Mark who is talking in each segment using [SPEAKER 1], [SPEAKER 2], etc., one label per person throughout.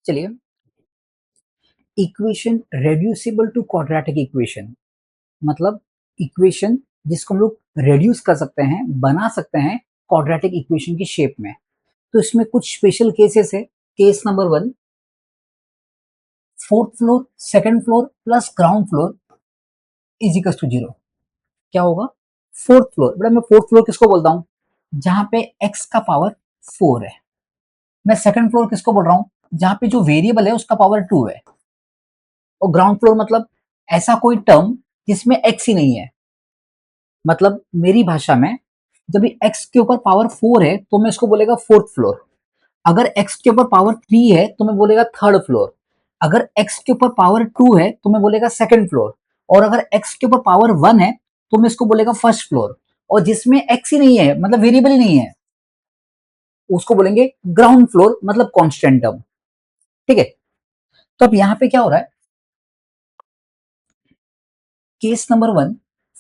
[SPEAKER 1] चलिए, equation reducible to quadratic equation मतलब equation जिसको हम लोग रेड्यूस कर सकते हैं, बना सकते हैं क्वाड्रेटिक इक्वेशन की शेप में। तो इसमें कुछ स्पेशल केसेस है। Case number 1, fourth floor second floor plus ground floor is equal to 0। क्या होगा? फोर्थ फ्लोर, बेटा मैं फोर्थ फ्लोर किसको बोलता हूँ? जहां पे x का पावर 4 है। मैं सेकंड फ्लोर किसको बोल रहा हूँ? जहां पे जो वेरिएबल है उसका पावर 2 है। और ग्राउंड फ्लोर मतलब ऐसा कोई टर्म जिसमें x ही नहीं है। मतलब मेरी भाषा में जब x के ऊपर पावर 4 है तो मैं इसको बोलेगा फोर्थ फ्लोर। अगर x के ऊपर पावर 3 है तो मैं बोलेगा थर्ड फ्लोर। अगर x के ऊपर पावर 2 है तो मैं बोलेगा सेकंड फ्लोर। और अगर x के ऊपर पावर 1 है तो मैं इसको बोलेगा फर्स्ट फ्लोर। और जिसमें x ही नहीं है, मतलब वेरिएबल ही नहीं है, उसको बोलेंगे ग्राउंड फ्लोर, मतलब कांस्टेंट टर्म। ठीक है। तो अब यहां पे क्या हो रहा है? Case number 1,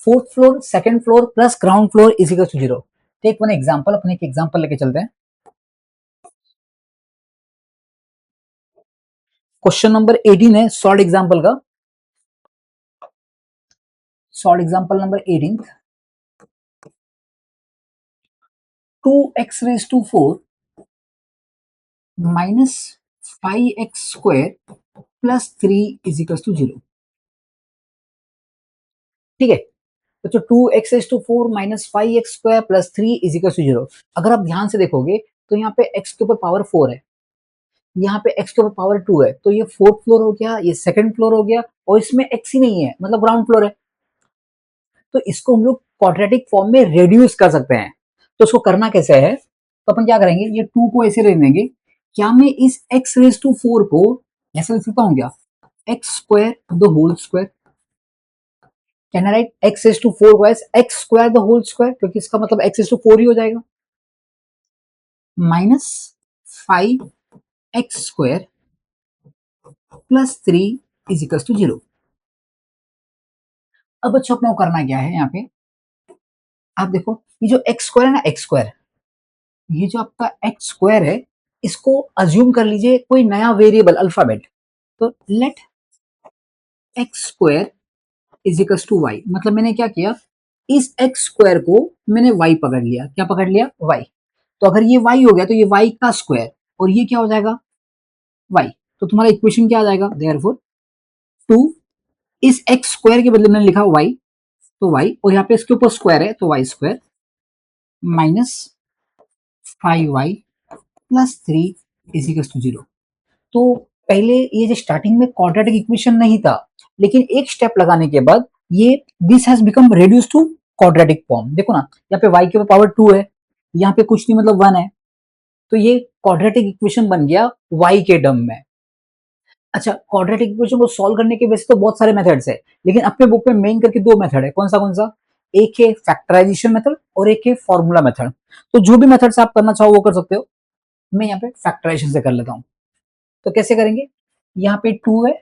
[SPEAKER 1] fourth floor second floor plus ground floor is equal to 0। Take one example, अपने एक एग्जांपल लेके चलते हैं। क्वेश्चन नंबर 18 है शॉर्ट एग्जांपल का। Short example number 18, 2x raise to 4 minus 5x square plus 3 is equal to 0। ठीक है। तो 2x raise to 4 minus 5x square plus 3 is equal to 0। अगर आप ध्यान से देखोगे तो यहाँ पे x के ऊपर पावर 4 है, यहाँ पे x के ऊपर पावर 2 है, तो ये फोर्थ फ्लोर हो गया, ये सेकंड फ्लोर हो गया, और इसमें x ही नहीं है, मतलब ग्राउंड फ्लोर है। तो इसको हम लोग क्वाड्रेटिक फॉर्म में रेड्यूस कर सकते हैं। तो इसको करना कैसे है? तो अपन क्या करेंगे, ये 2 को ऐसे रख देंगे। क्या मैं इस x रेज टू 4 को ऐसे लिख सकता हूँ क्या? x square the whole square. Can I write x raise to 4 को as x square the whole square, क्योंकि इसका मतलब x रेज टू 4 ही हो जाएगा। Minus 5x square plus 3 is equal to 0। अब बच्चों अपने को करना क्या है? यहाँ पे आप देखो, ये जो एक्स स्क्वायर है ना, एक्स स्क्वायर, ये जो आपका एक्स स्क्वायर है, इसको अज्यूम कर लीजिए कोई नया वेरिएबल अल्फाबेट। तो let x square is equal to y. मतलब मैंने क्या किया, इस एक्स स्क्वायर को मैंने वाई पकड़ लिया। क्या पकड़ लिया? वाई। तो अगर ये वाई हो गया तो ये वाई का स्क्वायर, और ये क्या हो जाएगा? वाई। तो तुम्हारा इक्वेशन क्या आ जाएगा? देयरफॉर 2, इस एक्स स्क्वायर के बदले मैंने लिखा वाई, तो वाई, और यहाँ पे इसके ऊपर स्क्वायर है तो y square minus 5y plus 3 is equal to 0। तो पहले ये जो स्टार्टिंग में क्वाड्रेटिक इक्वेशन नहीं था, लेकिन एक स्टेप लगाने के बाद ये this has become reduce to quadratic form. देखो ना, यहाँ पे y के ऊपर पावर 2 है, यहाँ पे कुछ नहीं, मतलब 1 है। तो ये क्वाड्रेटिक इक्वेशन बन गया y के टर्म में। अच्छा, क्वाड्रेटिक इक्वेशन को सॉल्व करने के वैसे तो बहुत सारे मेथड्स है, लेकिन अपने बुक में मेन करके 2 मेथड है। कौन सा? एक है फैक्टराइजेशन मेथड और एक है फॉर्मूला मेथड। तो जो भी मेथड्स आप करना चाहो वो कर सकते हो। मैं यहाँ पे फैक्टराइजेशन से कर लेता हूँ। तो कैसे करेंगे? यहाँ पे 2 है,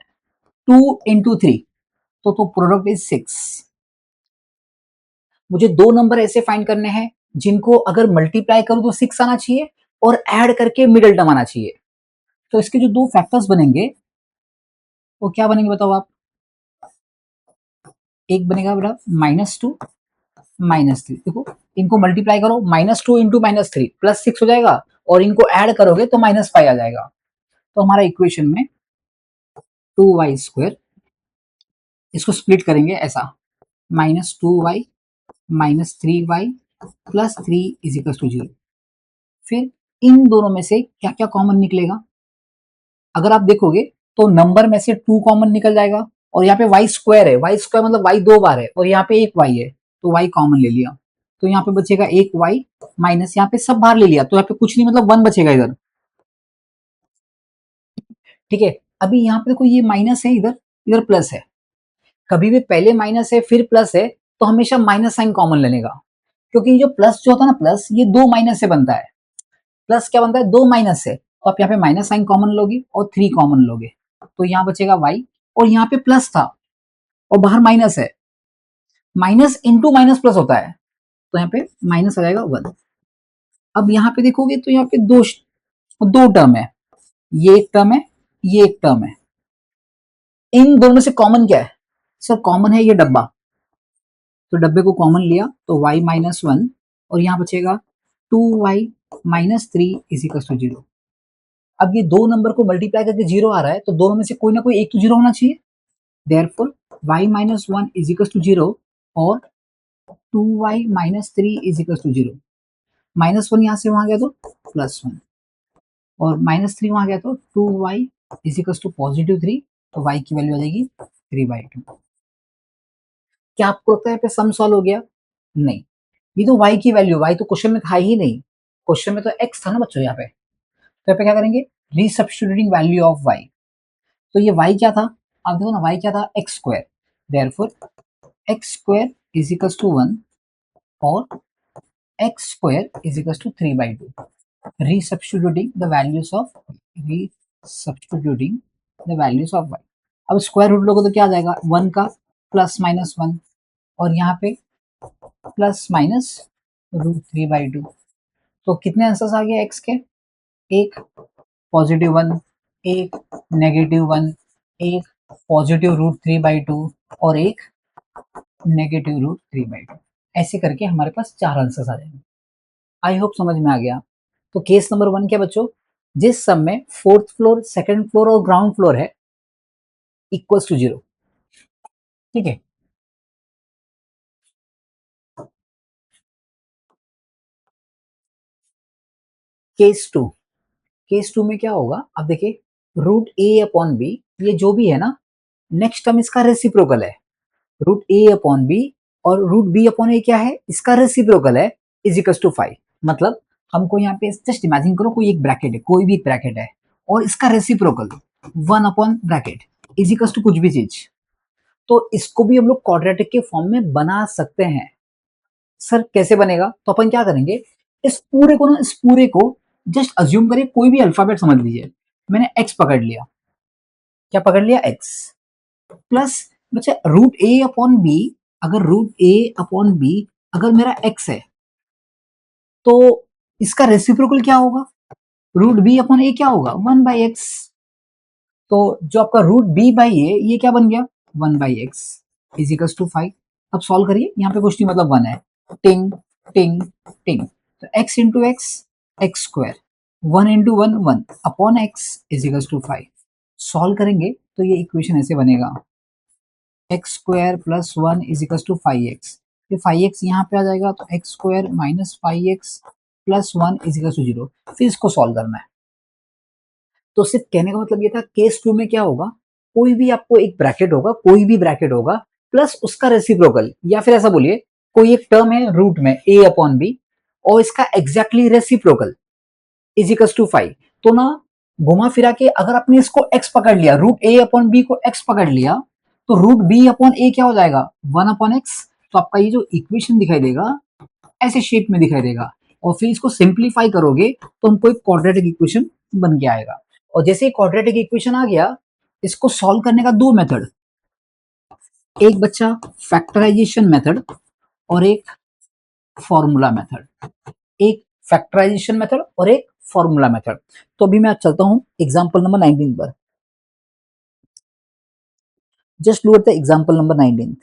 [SPEAKER 1] 2 इंटू 3, तो प्रोडक्ट इज 6। मुझे 2 नंबर ऐसे फाइंड करने हैं जिनको अगर मल्टीप्लाई करूं तो 6 आना चाहिए, और ऐड करके मिडिल टर्म आना चाहिए। तो इसके जो 2 फैक्टर्स बनेंगे वो क्या बनेंगे बताओ आप? एक बनेगा बेटा -2 -3। देखो, इनको मल्टीप्लाई करो, -2 इंटू -3 +6 हो जाएगा, और इनको ऐड करोगे तो -5 आ जाएगा। तो हमारा इक्वेशन में 2y², इसको स्प्लिट करेंगे ऐसा, -2y -3y plus 3 is equal to 0। फिर इन दोनों में से क्या क्या कॉमन निकलेगा? अगर आप देखोगे तो नंबर में से 2 कॉमन निकल जाएगा, और यहाँ पे वाई स्क्वायर है, वाई स्क्वायर मतलब वाई 2 बार है, और यहाँ पे एक वाई है, तो वाई कॉमन ले लिया। तो यहाँ पे बचेगा एक वाई, माइनस यहाँ पे सब बाहर ले लिया, तो यहाँ पे कुछ नहीं, मतलब 1 बचेगा इधर। ठीक है। अभी यहाँ पे देखो, ये माइनस है, इधर इधर प्लस है। कभी भी पहले माइनस है फिर प्लस है तो हमेशा माइनस साइन कॉमन लेने का, क्योंकि जो प्लस जो होता है ना, प्लस ये 2 माइनस से बनता है। प्लस क्या बनता है? 2 माइनस से। तो आप यहाँ पे माइनस साइन कॉमन लोगे और 3 कॉमन लोगे, तो यहाँ बचेगा y, और यहाँ पे प्लस था और बाहर माइनस है। माइनस इंटू माइनस प्लस होता है, तो यहाँ पे माइनस आ जाएगा 1। अब यहाँ पे देखोगे तो यहाँ पे दो टर्म है, ये एक टर्म है, ये एक टर्म है। इन दोनों में से कॉमन क्या है सर? कॉमन है ये डब्बा, तो डब्बे को कॉमन लिया तो y माइनस वन, और यहाँ बचेगा 2y minus three is equal to zero. अब ये दो नंबर को मल्टीप्लाई करके जीरो आ रहा है, तो दोनों में से कोई ना कोई एक तो जीरो होना चाहिए। Therefore y minus one is equal to zero और 2y minus three is equal to zero. Minus one यहाँ से वहां गया तो प्लस वन, और माइनस थ्री वहां गया तो 2y is equal to positive three, तो y की वैल्यू आ जाएगी 3/2। क्या आपको लगता है पे सम सॉल्व हो गया? नहीं, ये तो y की वैल्यू, y तो क्वेश्चन में था ही नहीं, क्वेश्चन में तो x था ना बच्चों यहाँ पे। तो यहाँ पे क्या करेंगे? रीसब्स्टिट्यूटिंग वैल्यू ऑफ y। तो ये y क्या था? आप देखो ना, y क्या था? X square. Therefore X square is equal to one और X square is equal to 3/2। Resubstituting the values of resubstituting the values of y। अब स्क्वायर रूट लोगे तो क्या आ जाएगा? वन का प्लस माइनस वन, और यहाँ पे प्लस माइनस √3/2। तो कितने आंसर्स आ गए x के? एक पॉजिटिव वन, एक नेगेटिव वन, एक पॉजिटिव √3/2 और एक नेगेटिव √3/2। ऐसे करके हमारे पास चार आंसर्स आ जाएंगे। आई होप समझ में आ गया। तो केस नंबर वन क्या बच्चों? जिस सब में फोर्थ फ्लोर, सेकंड फ्लोर और ग्राउंड फ्लोर है इक्वल्स टू जीरो। ठीक है, केस टू। केस टू में क्या होगा? अब देखिए, रूट ए अपॉन बी, ये जो भी है ना, नेक्स्ट टर्म इसका रेसिप्रोकल है। रूट ए अपॉन बी और रूट बी अपॉन ए क्या है? इसका रेसिप्रोकल है, इज इक्वल टू 5। मतलब हमको यहाँ पे जस्ट इमेजिन करो, कोई एक ब्रैकेट है, कोई भी एक ब्रैकेट है, और इसका reciprocal one upon bracket is equal to कुछ भी चीज। तो इसको भी हम लोग क्वाड्रेटिक के फॉर्म में बना सकते हैं। सर कैसे बनेगा? तो अपन क्या करेंगे, इस पूरे को ना, इस पूरे को जस्ट अज्यूम करिए कोई भी अल्फाबेट समझ लीजिए। मैंने एक्स पकड़ लिया, क्या पकड़ लिया? एक्स प्लस बच्चे रूट ए अपॉन बी। अगर रूट ए अपॉन बी अगर मेरा एक्स है, तो इसका रेसिप्रोकल क्या होगा? रूट बी अपॉन ए क्या होगा? 1/x। तो जो आपका रूट बी बाई ए, ये क्या बन गया? 1/x is equal to 5। अब सॉल्व करिए, यहाँ पे कुछ नहीं, मतलब वन है। टिंग टिंग टिंग, तो x into x, x square, one into one one upon x is equal to 5। Solve करेंगे तो ये इक्वेशन ऐसे बनेगा, x square plus one is equal to 5x। फिर 5x यहाँ पे आ जाएगा, तो x square minus 5x plus one is equal to zero. फिर इसको सॉल्व करना है। तो सिर्फ कहने का मतलब ये था, केस टू में क्या होगा, कोई भी आपको एक ब्रैकेट होगा, कोई भी ब्रैकेट होगा प्लस उसका रेसिप्रोकल, या फिर ऐसा बोलिए कोई एक टर्म है रूट में a अपॉन बी और इसका exactly reciprocal is equal to 5। तो ना घुमा फिरा के अगर आपने इसको x पकड़ लिया, रूट a अपॉन बी को x पकड़ लिया, तो रूट b अपॉन a क्या हो जाएगा? 1 अपॉन एक्स। तो आपका ये जो इक्वेशन दिखाई देगा ऐसे शेप में दिखाई देगा, और फिर इसको सिंप्लीफाई करोगे तो हमको एक क्वाड्रेटिक इक्वेशन बन के आएगा। और जैसे क्वाड्रेटिक इक्वेशन आ गया, इसको सॉल्व करने का दो मेथड, एक बच्चा फैक्टराइजेशन मेथड और एक फॉर्मूला मेथड। एक फैक्टराइजेशन मेथड और एक फॉर्मूला मेथड। तो अभी मैं चलता हूं एग्जांपल नंबर 19 पर। Just look at the example number 19।